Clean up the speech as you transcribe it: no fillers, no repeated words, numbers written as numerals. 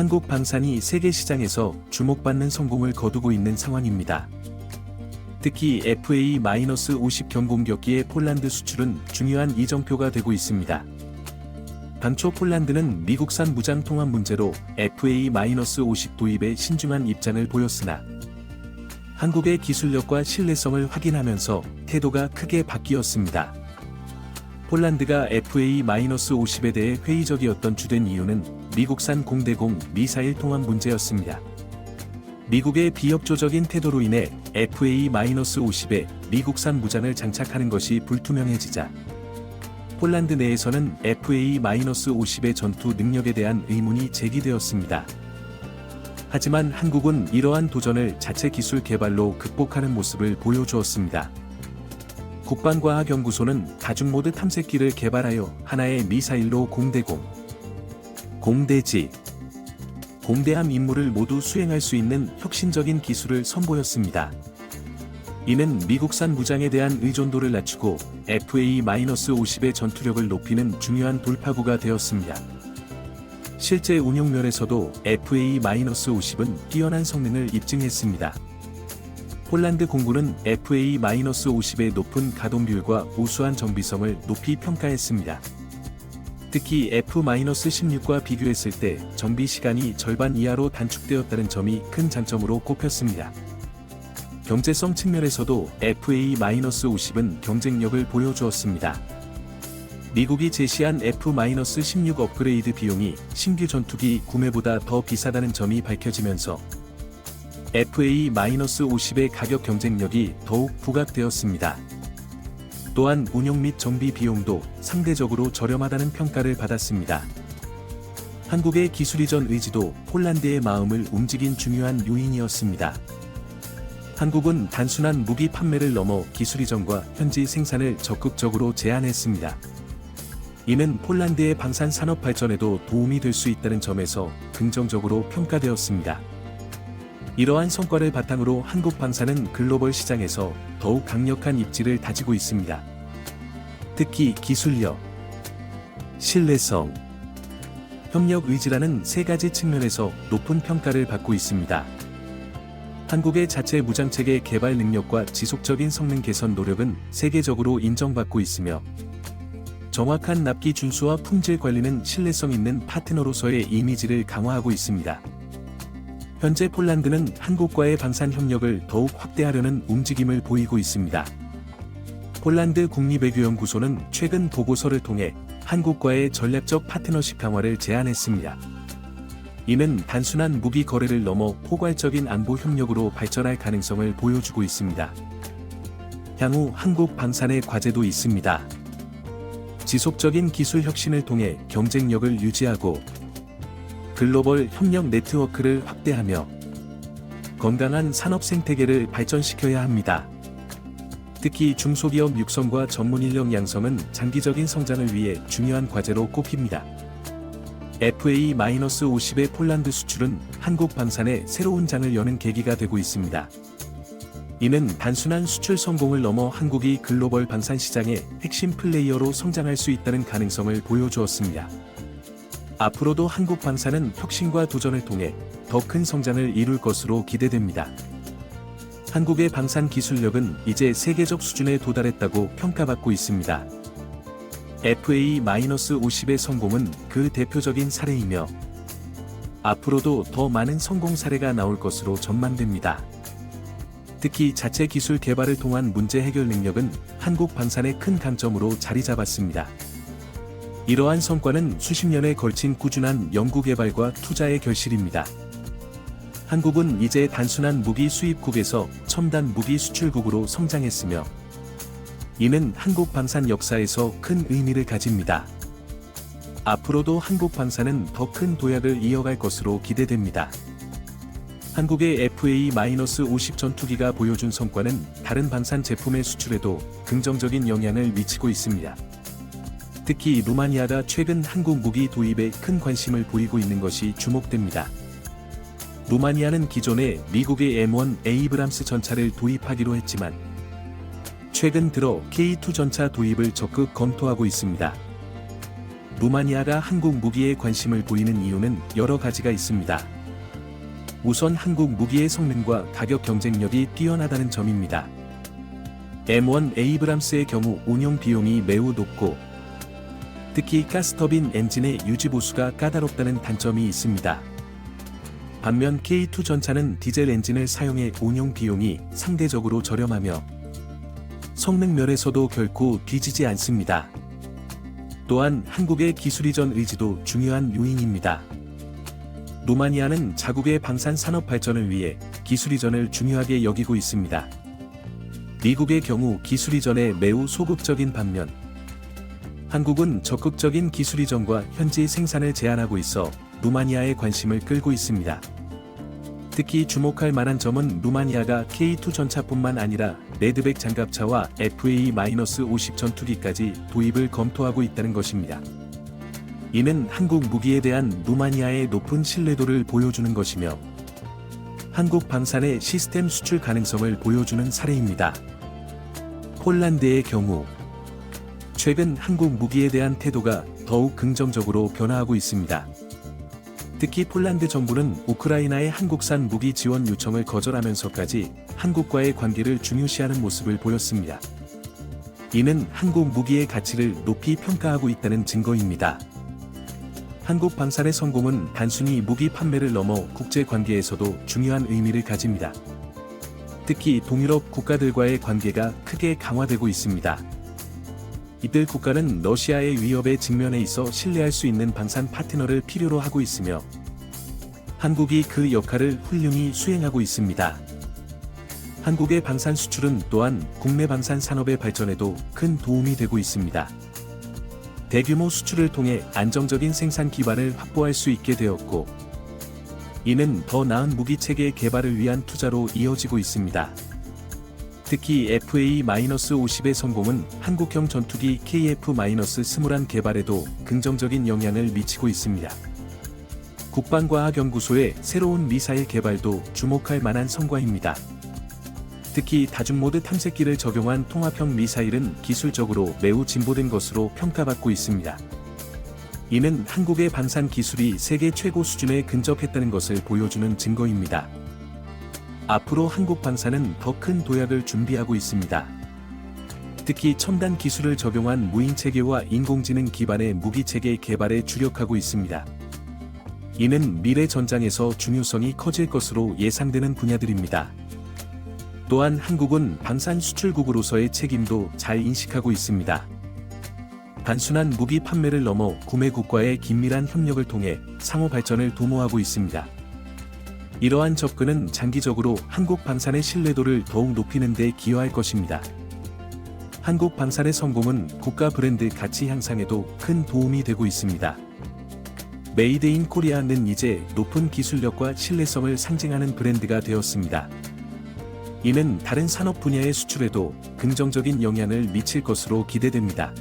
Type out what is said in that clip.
한국 방산이 세계 시장에서 주목받는 성공을 거두고 있는 상황입니다. 특히 FA-50 경공격기의 폴란드 수출은 중요한 이정표가 되고 있습니다. 당초 폴란드는 미국산 무장 통합 문제로 FA-50 도입에 신중한 입장을 보였으나 한국의 기술력과 신뢰성을 확인하면서 태도가 크게 바뀌었습니다. 폴란드가 FA-50에 대해 회의적이었던 주된 이유는 미국산 공대공 미사일 통합 문제였습니다. 미국의 비협조적인 태도로 인해 FA-50에 미국산 무장을 장착하는 것이 불투명해지자 폴란드 내에서는 FA-50의 전투 능력에 대한 의문이 제기되었습니다. 하지만 한국은 이러한 도전을 자체 기술 개발로 극복하는 모습을 보여주었습니다. 국방과학연구소는 다중모드 탐색기를 개발하여 하나의 미사일로 공대공, 공대지, 공대함 임무를 모두 수행할 수 있는 혁신적인 기술을 선보였습니다. 이는 미국산 무장에 대한 의존도를 낮추고 FA-50의 전투력을 높이는 중요한 돌파구가 되었습니다. 실제 운용면에서도 FA-50은 뛰어난 성능을 입증했습니다. 폴란드 공군은 FA-50의 높은 가동 비율과 우수한 정비성을 높이 평가했습니다. 특히 F-16과 비교했을 때 정비 시간이 절반 이하로 단축되었다는 점이 큰 장점으로 꼽혔습니다. 경제성 측면에서도 FA-50은 경쟁력을 보여주었습니다. 미국이 제시한 F-16 업그레이드 비용이 신규 전투기 구매보다 더 비싸다는 점이 밝혀지면서 FA-50의 가격 경쟁력이 더욱 부각되었습니다. 또한 운용 및 정비 비용도 상대적으로 저렴하다는 평가를 받았습니다. 한국의 기술 이전 의지도 폴란드의 마음을 움직인 중요한 요인이었습니다. 한국은 단순한 무기 판매를 넘어 기술 이전과 현지 생산을 적극적으로 제안했습니다. 이는 폴란드의 방산 산업 발전에도 도움이 될 수 있다는 점에서 긍정적으로 평가되었습니다. 이러한 성과를 바탕으로 한국 방산은 글로벌 시장에서 더욱 강력한 입지를 다지고 있습니다. 특히 기술력, 신뢰성, 협력 의지라는 세 가지 측면에서 높은 평가를 받고 있습니다. 한국의 자체 무장체계 개발 능력과 지속적인 성능 개선 노력은 세계적으로 인정받고 있으며 정확한 납기 준수와 품질 관리는 신뢰성 있는 파트너로서의 이미지를 강화하고 있습니다. 현재 폴란드는 한국과의 방산 협력을 더욱 확대하려는 움직임을 보이고 있습니다. 폴란드 국립외교연구소는 최근 보고서를 통해 한국과의 전략적 파트너십 강화를 제안했습니다. 이는 단순한 무기 거래를 넘어 포괄적인 안보 협력으로 발전할 가능성을 보여주고 있습니다. 향후 한국 방산의 과제도 있습니다. 지속적인 기술 혁신을 통해 경쟁력을 유지하고 글로벌 협력 네트워크를 확대하며 건강한 산업 생태계를 발전시켜야 합니다. 특히 중소기업 육성과 전문 인력 양성은 장기적인 성장을 위해 중요한 과제로 꼽힙니다. FA-50의 폴란드 수출은 한국 방산의 새로운 장을 여는 계기가 되고 있습니다. 이는 단순한 수출 성공을 넘어 한국이 글로벌 방산 시장의 핵심 플레이어로 성장할 수 있다는 가능성을 보여주었습니다. 앞으로도 한국 방산은 혁신과 도전을 통해 더 큰 성장을 이룰 것으로 기대됩니다. 한국의 방산 기술력은 이제 세계적 수준에 도달했다고 평가받고 있습니다. FA-50의 성공은 그 대표적인 사례이며 앞으로도 더 많은 성공 사례가 나올 것으로 전망됩니다. 특히 자체 기술 개발을 통한 문제 해결 능력은 한국 방산의 큰 강점으로 자리 잡았습니다. 이러한 성과는 수십 년에 걸친 꾸준한 연구개발과 투자의 결실입니다. 한국은 이제 단순한 무기 수입국에서 첨단 무기 수출국으로 성장했으며 이는 한국 방산 역사에서 큰 의미를 가집니다. 앞으로도 한국 방산은 더 큰 도약을 이어갈 것으로 기대됩니다. 한국의 FA-50 전투기가 보여준 성과는 다른 방산 제품의 수출에도 긍정적인 영향을 미치고 있습니다. 특히 루마니아가 최근 한국 무기 도입에 큰 관심을 보이고 있는 것이 주목됩니다. 루마니아는 기존에 미국의 M1 에이브람스 전차를 도입하기로 했지만 최근 들어 K2 전차 도입을 적극 검토하고 있습니다. 루마니아가 한국 무기에 관심을 보이는 이유는 여러 가지가 있습니다. 우선 한국 무기의 성능과 가격 경쟁력이 뛰어나다는 점입니다. M1 에이브람스의 경우 운용 비용이 매우 높고 특히 가스터빈 엔진의 유지 보수가 까다롭다는 단점이 있습니다. 반면 K2 전차는 디젤 엔진을 사용해 운용 비용이 상대적으로 저렴하며 성능 면에서도 결코 뒤지지 않습니다. 또한 한국의 기술이전 의지도 중요한 요인입니다. 루마니아는 자국의 방산 산업 발전을 위해 기술이전을 중요하게 여기고 있습니다. 미국의 경우 기술이전에 매우 소극적인 반면 한국은 적극적인 기술이전과 현지 생산을 제한하고 있어 루마니아의 관심을 끌고 있습니다. 특히 주목할 만한 점은 루마니아가 K2 전차뿐만 아니라 레드백 장갑차와 FA-50 전투기까지 도입을 검토하고 있다는 것입니다. 이는 한국 무기에 대한 루마니아의 높은 신뢰도를 보여주는 것이며 한국 방산의 시스템 수출 가능성을 보여주는 사례입니다. 폴란드의 경우 최근 한국 무기에 대한 태도가 더욱 긍정적으로 변화하고 있습니다. 특히 폴란드 정부는 우크라이나의 한국산 무기 지원 요청을 거절하면서까지 한국과의 관계를 중요시하는 모습을 보였습니다. 이는 한국 무기의 가치를 높이 평가하고 있다는 증거입니다. 한국 방산의 성공은 단순히 무기 판매를 넘어 국제 관계에서도 중요한 의미를 가집니다. 특히 동유럽 국가들과의 관계가 크게 강화되고 있습니다. 이들 국가는 러시아의 위협에 직면해 있어 신뢰할 수 있는 방산 파트너를 필요로 하고 있으며 한국이 그 역할을 훌륭히 수행하고 있습니다. 한국의 방산 수출은 또한 국내 방산 산업의 발전에도 큰 도움이 되고 있습니다. 대규모 수출을 통해 안정적인 생산 기반을 확보할 수 있게 되었고 이는 더 나은 무기 체계 개발을 위한 투자로 이어지고 있습니다. 특히 FA-50의 성공은 한국형 전투기 KF-21 개발에도 긍정적인 영향을 미치고 있습니다. 국방과학연구소의 새로운 미사일 개발도 주목할 만한 성과입니다. 특히 다중모드 탐색기를 적용한 통합형 미사일은 기술적으로 매우 진보된 것으로 평가받고 있습니다. 이는 한국의 방산 기술이 세계 최고 수준에 근접했다는 것을 보여주는 증거입니다. 앞으로 한국 방산은 더 큰 도약을 준비하고 있습니다. 특히 첨단 기술을 적용한 무인체계와 인공지능 기반의 무기체계 개발에 주력하고 있습니다. 이는 미래 전장에서 중요성이 커질 것으로 예상되는 분야들입니다. 또한 한국은 방산 수출국으로서의 책임도 잘 인식하고 있습니다. 단순한 무기 판매를 넘어 구매국과의 긴밀한 협력을 통해 상호 발전을 도모하고 있습니다. 이러한 접근은 장기적으로 한국 방산의 신뢰도를 더욱 높이는 데 기여할 것입니다. 한국 방산의 성공은 국가 브랜드 가치 향상에도 큰 도움이 되고 있습니다. 메이드 인 코리아는 이제 높은 기술력과 신뢰성을 상징하는 브랜드가 되었습니다. 이는 다른 산업 분야의 수출에도 긍정적인 영향을 미칠 것으로 기대됩니다.